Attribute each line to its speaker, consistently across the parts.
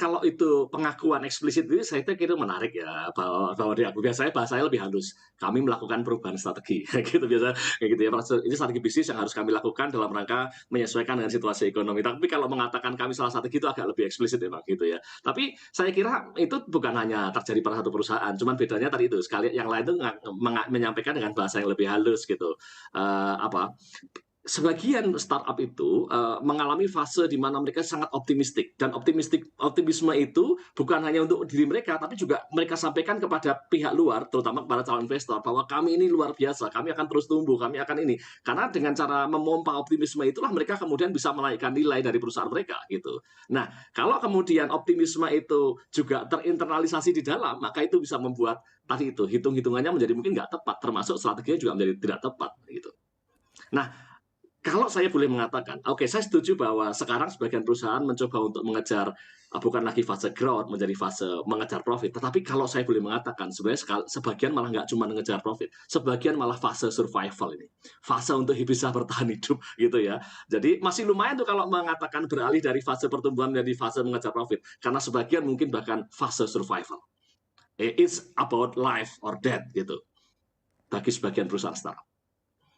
Speaker 1: kalau itu pengakuan eksplisit itu saya kira menarik ya, bahwa dia biasanya bahasanya lebih halus. Kami melakukan perubahan strategi, gitu biasa kayak gitu ya. Ini strategi bisnis yang harus kami lakukan dalam rangka menyesuaikan dengan situasi ekonomi. Tapi kalau mengatakan kami salah strategi itu agak lebih eksplisit memang gitu ya. Tapi saya kira itu bukan hanya terjadi pada satu perusahaan, cuman bedanya tadi itu sekali yang lain itu menyampaikan dengan bahasa yang lebih halus gitu. Apa sebagian startup itu mengalami fase di mana mereka sangat optimistik dan optimisme itu bukan hanya untuk diri mereka tapi juga mereka sampaikan kepada pihak luar terutama kepada calon investor bahwa kami ini luar biasa, kami akan terus tumbuh, kami akan ini karena dengan cara memompa optimisme itulah mereka kemudian bisa menaikkan nilai dari perusahaan mereka gitu. Nah, kalau kemudian optimisme itu juga terinternalisasi di dalam maka itu bisa membuat tadi itu hitung-hitungannya menjadi mungkin nggak tepat termasuk strateginya juga menjadi tidak tepat gitu. Nah, kalau saya boleh mengatakan, oke, saya setuju bahwa sekarang sebagian perusahaan mencoba untuk mengejar bukan lagi fase growth menjadi fase mengejar profit. Tetapi kalau saya boleh mengatakan, sebenarnya sebagian malah nggak cuma mengejar profit, sebagian malah fase survival ini, fase untuk bisa bertahan hidup gitu ya. Jadi masih lumayan tuh kalau mengatakan beralih dari fase pertumbuhan menjadi fase mengejar profit, karena sebagian mungkin bahkan fase survival. It's about life or death gitu bagi sebagian perusahaan startup.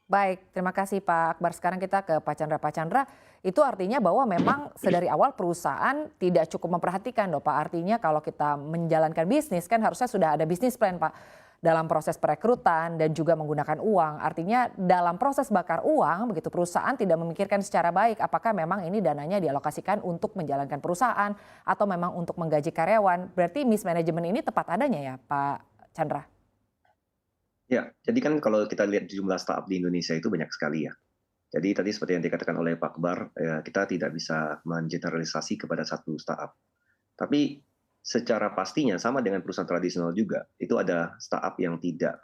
Speaker 2: Baik, terima kasih Pak Akbar. Sekarang kita ke Pak Chandra. Pak Chandra, itu artinya bahwa memang sedari awal perusahaan tidak cukup memperhatikan dong Pak. Artinya kalau kita menjalankan bisnis kan harusnya sudah ada bisnis plan Pak. Dalam proses perekrutan dan juga menggunakan uang. Artinya dalam proses bakar uang, begitu perusahaan tidak memikirkan secara baik apakah memang ini dananya dialokasikan untuk menjalankan perusahaan atau memang untuk menggaji karyawan. Berarti mismanagement ini tepat adanya ya Pak Chandra?
Speaker 3: Ya, jadi kan kalau kita lihat jumlah startup di Indonesia itu banyak sekali ya. Jadi tadi seperti yang dikatakan oleh Pak Akbar, ya, kita tidak bisa mengeneralisasi kepada satu startup. Tapi secara pastinya sama dengan perusahaan tradisional juga, itu ada startup yang tidak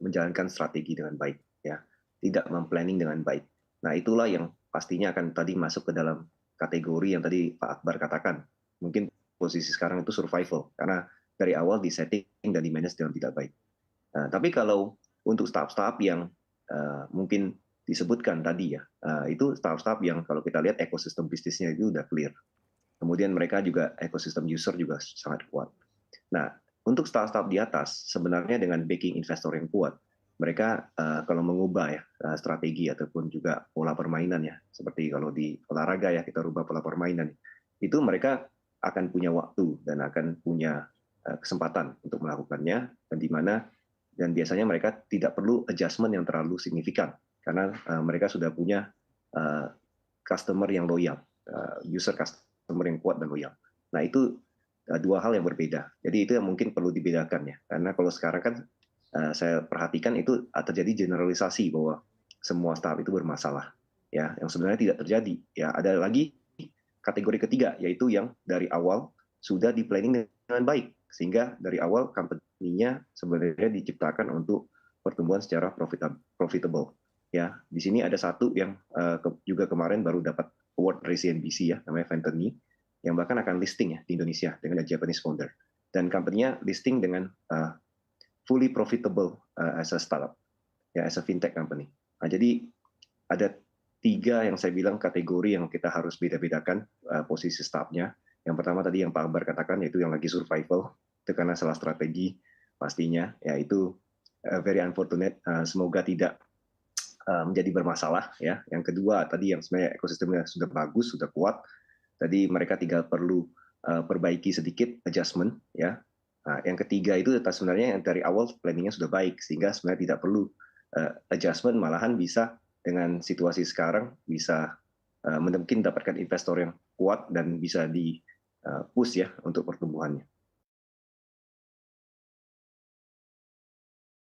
Speaker 3: menjalankan strategi dengan baik, ya, tidak memplanning dengan baik. Nah itulah yang pastinya akan tadi masuk ke dalam kategori yang tadi Pak Akbar katakan. Mungkin posisi sekarang itu survival, karena dari awal disetting dan di-manage dengan tidak baik. Nah, tapi kalau untuk startup yang mungkin disebutkan tadi ya, itu startup yang kalau kita lihat ekosistem bisnisnya itu udah clear. Kemudian mereka juga ekosistem user juga sangat kuat. Nah, untuk startup di atas sebenarnya dengan backing investor yang kuat, mereka kalau mengubah ya strategi ataupun juga pola permainan ya, seperti kalau di olahraga ya kita rubah pola permainan, itu mereka akan punya waktu dan akan punya kesempatan untuk melakukannya dan biasanya mereka tidak perlu adjustment yang terlalu signifikan karena mereka sudah punya uh, customer yang loyal, user customer yang kuat dan loyal. Nah itu dua hal yang berbeda. Jadi itu yang mungkin perlu dibedakan ya. Karena kalau sekarang kan saya perhatikan itu terjadi generalisasi bahwa semua startup itu bermasalah. Ya, yang sebenarnya tidak terjadi. Ya, ada lagi kategori ketiga yaitu yang dari awal sudah di planning dengan baik sehingga dari awal company-nya sebenarnya diciptakan untuk pertumbuhan secara profitable. Ya, di sini ada satu yang juga kemarin baru dapat award dari CNBC ya, namanya Ventani, yang bahkan akan listing ya di Indonesia dengan Japanese founder. Dan company-nya listing dengan fully profitable as a startup, ya as a fintech company. Nah, jadi ada tiga yang saya bilang kategori yang kita harus beda-bedakan posisi startupnya. Yang pertama tadi yang Pak Akbar katakan yaitu yang lagi survival, itu karena salah strategi pastinya, yaitu very unfortunate, semoga tidak menjadi bermasalah ya. Yang kedua tadi yang sebenarnya ekosistemnya sudah bagus, sudah kuat, tadi mereka tinggal perlu perbaiki sedikit adjustment ya. Nah, yang ketiga itu sebenarnya yang dari awal planningnya sudah baik sehingga sebenarnya tidak perlu adjustment, malahan bisa dengan situasi sekarang bisa mungkin dapatkan investor yang kuat dan bisa di push ya untuk pertumbuhannya.